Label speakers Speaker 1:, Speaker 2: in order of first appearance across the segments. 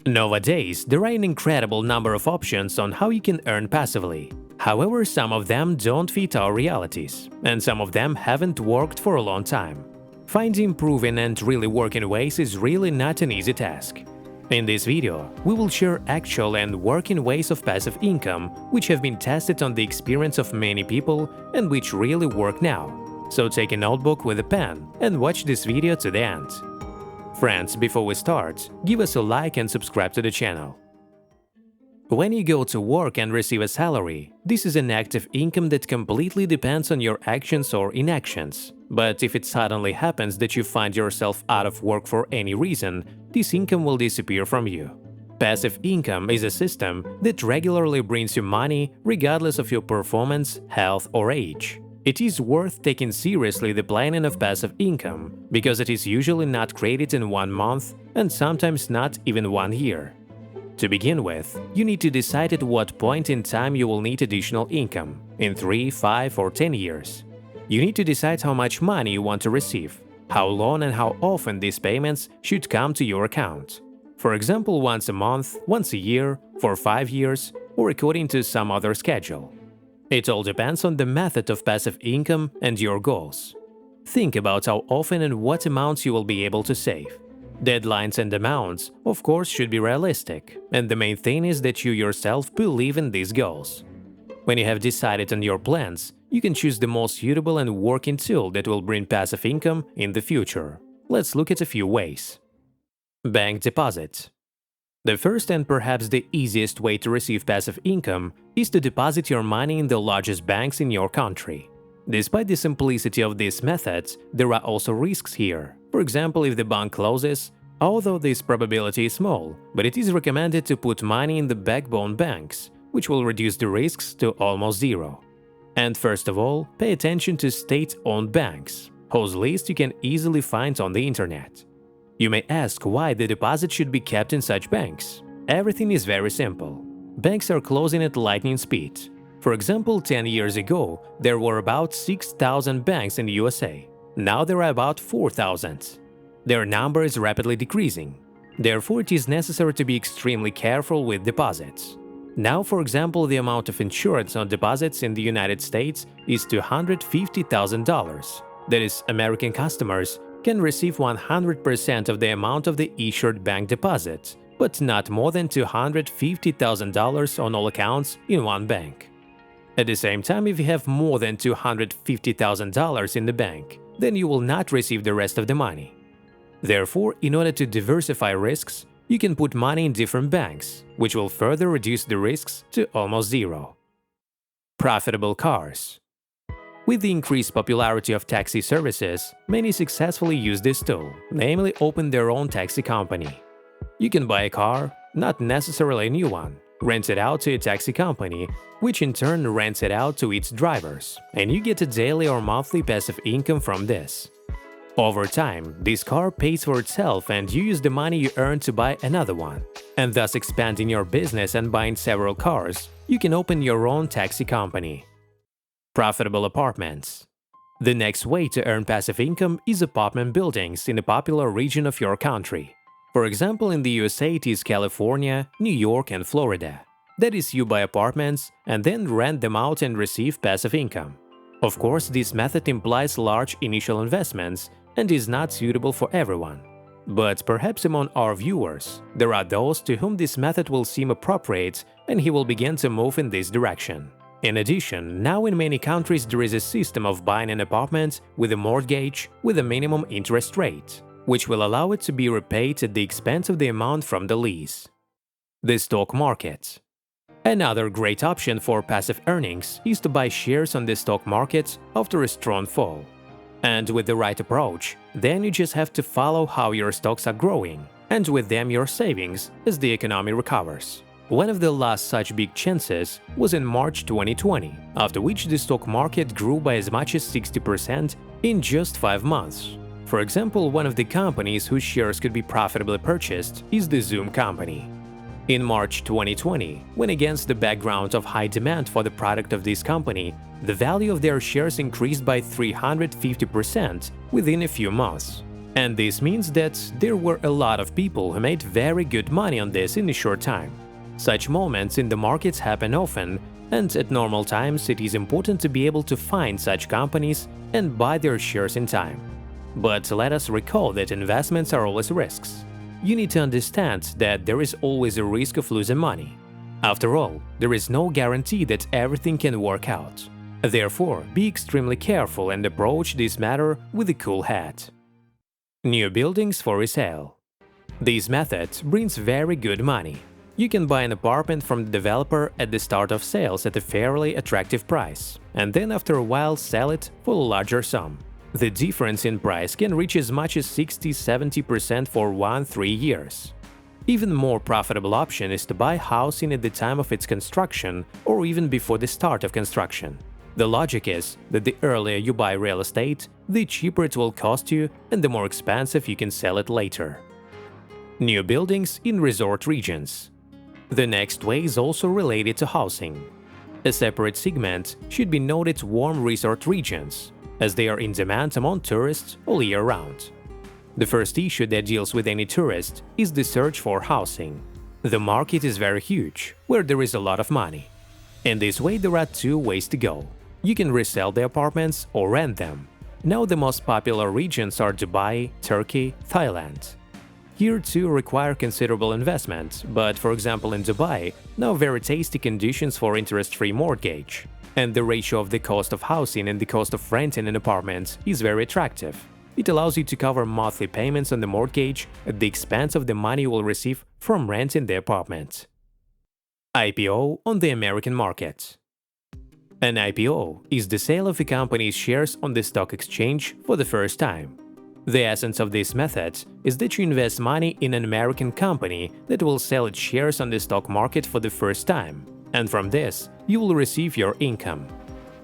Speaker 1: Nowadays, there are an incredible number of options on how you can earn passively. However, some of them don't fit our realities, and some of them haven't worked for a long time. Finding proven and really working ways is really not an easy task. In this video, we will share actual and working ways of passive income which have been tested on the experience of many people and which really work now. So take a notebook with a pen and watch this video to the end. Friends, before we start, give us a like and subscribe to the channel. When you go to work and receive a salary, this is an active income that completely depends on your actions or inactions. But if it suddenly happens that you find yourself out of work for any reason, this income will disappear from you. Passive income is a system that regularly brings you money regardless of your performance, health, or age. It is worth taking seriously the planning of passive income because it is usually not created in 1 month and sometimes not even 1 year. To begin with, you need to decide at what point in time you will need additional income – in 3, 5, or 10 years. You need to decide how much money you want to receive, how long and how often these payments should come to your account. For example, once a month, once a year, for 5 years, or according to some other schedule. It all depends on the method of passive income and your goals. Think about how often and what amounts you will be able to save. Deadlines and amounts, of course, should be realistic, and the main thing is that you yourself believe in these goals. When you have decided on your plans, you can choose the most suitable and working tool that will bring passive income in the future. Let's look at a few ways. Bank deposit. The first and perhaps the easiest way to receive passive income is to deposit your money in the largest banks in your country. Despite the simplicity of these methods, there are also risks here. For example, if the bank closes, although this probability is small, but it is recommended to put money in the backbone banks, which will reduce the risks to almost zero. And first of all, pay attention to state-owned banks, whose list you can easily find on the internet. You may ask why the deposit should be kept in such banks. Everything is very simple. Banks are closing at lightning speed. For example, 10 years ago, there were about 6,000 banks in the USA. Now there are about 4,000. Their number is rapidly decreasing. Therefore, it is necessary to be extremely careful with deposits. Now, for example, the amount of insurance on deposits in the United States is $250,000. That is, American customers can receive 100% of the amount of the issued bank deposit, but not more than $250,000 on all accounts in one bank. At the same time, if you have more than $250,000 in the bank, then you will not receive the rest of the money. Therefore, in order to diversify risks, you can put money in different banks, which will further reduce the risks to almost zero. Profitable cars. With the increased popularity of taxi services, many successfully use this tool, namely open their own taxi company. You can buy a car, not necessarily a new one, rent it out to a taxi company, which in turn rents it out to its drivers, and you get a daily or monthly passive income from this. Over time, this car pays for itself and you use the money you earn to buy another one. And thus expanding your business and buying several cars, you can open your own taxi company. Profitable apartments. The next way to earn passive income is apartment buildings in a popular region of your country. For example, in the USA it is California, New York, and Florida. That is, you buy apartments and then rent them out and receive passive income. Of course, this method implies large initial investments and is not suitable for everyone. But perhaps among our viewers, there are those to whom this method will seem appropriate and he will begin to move in this direction. In addition, now in many countries there is a system of buying an apartment with a mortgage with a minimum interest rate, which will allow it to be repaid at the expense of the amount from the lease. The stock market. Another great option for passive earnings is to buy shares on the stock market after a strong fall. And with the right approach, then you just have to follow how your stocks are growing, and with them your savings as the economy recovers. One of the last such big chances was in March 2020, after which the stock market grew by as much as 60% in just 5 months. For example, one of the companies whose shares could be profitably purchased is the Zoom company. In March 2020, when against the background of high demand for the product of this company, the value of their shares increased by 350% within a few months. And this means that there were a lot of people who made very good money on this in a short time. Such moments in the markets happen often, and at normal times it is important to be able to find such companies and buy their shares in time. But let us recall that investments are always risks. You need to understand that there is always a risk of losing money. After all, there is no guarantee that everything can work out. Therefore, be extremely careful and approach this matter with a cool head. New buildings for resale. This method brings very good money. You can buy an apartment from the developer at the start of sales at a fairly attractive price, and then after a while sell it for a larger sum. The difference in price can reach as much as 60–70% for 1–3 years. Even more profitable option is to buy housing at the time of its construction or even before the start of construction. The logic is that the earlier you buy real estate, the cheaper it will cost you and the more expensive you can sell it later. New buildings in resort regions. The next way is also related to housing. A separate segment should be noted warm resort regions, as they are in demand among tourists all year round. The first issue that deals with any tourist is the search for housing. The market is very huge, where there is a lot of money. In this way there are two ways to go. You can resell the apartments or rent them. Now the most popular regions are Dubai, Turkey, Thailand. Here too require considerable investment, but for example in Dubai, now very tasty conditions for interest-free mortgage. And the ratio of the cost of housing and the cost of renting an apartment is very attractive. It allows you to cover monthly payments on the mortgage at the expense of the money you will receive from renting the apartment. IPO on the American market. An IPO is the sale of a company's shares on the stock exchange for the first time. The essence of this method is that you invest money in an American company that will sell its shares on the stock market for the first time, and from this, you will receive your income.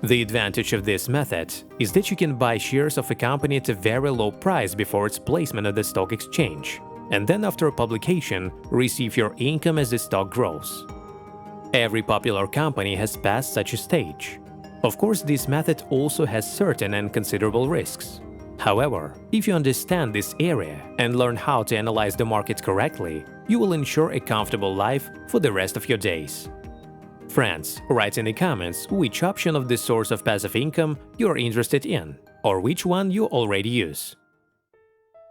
Speaker 1: The advantage of this method is that you can buy shares of a company at a very low price before its placement at the stock exchange, and then after publication, receive your income as the stock grows. Every popular company has passed such a stage. Of course, this method also has certain and considerable risks. However, if you understand this area and learn how to analyze the market correctly, you will ensure a comfortable life for the rest of your days. Friends, write in the comments which option of this source of passive income you are interested in, or which one you already use.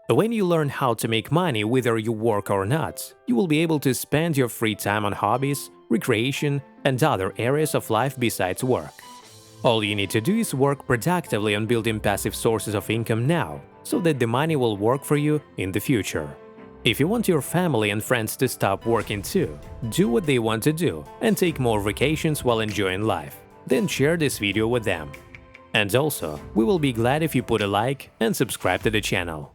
Speaker 1: When you learn how to make money whether you work or not, you will be able to spend your free time on hobbies, recreation, and other areas of life besides work. All you need to do is work productively on building passive sources of income now, so that the money will work for you in the future. If you want your family and friends to stop working too, do what they want to do and take more vacations while enjoying life, then share this video with them. And also, we will be glad if you put a like and subscribe to the channel.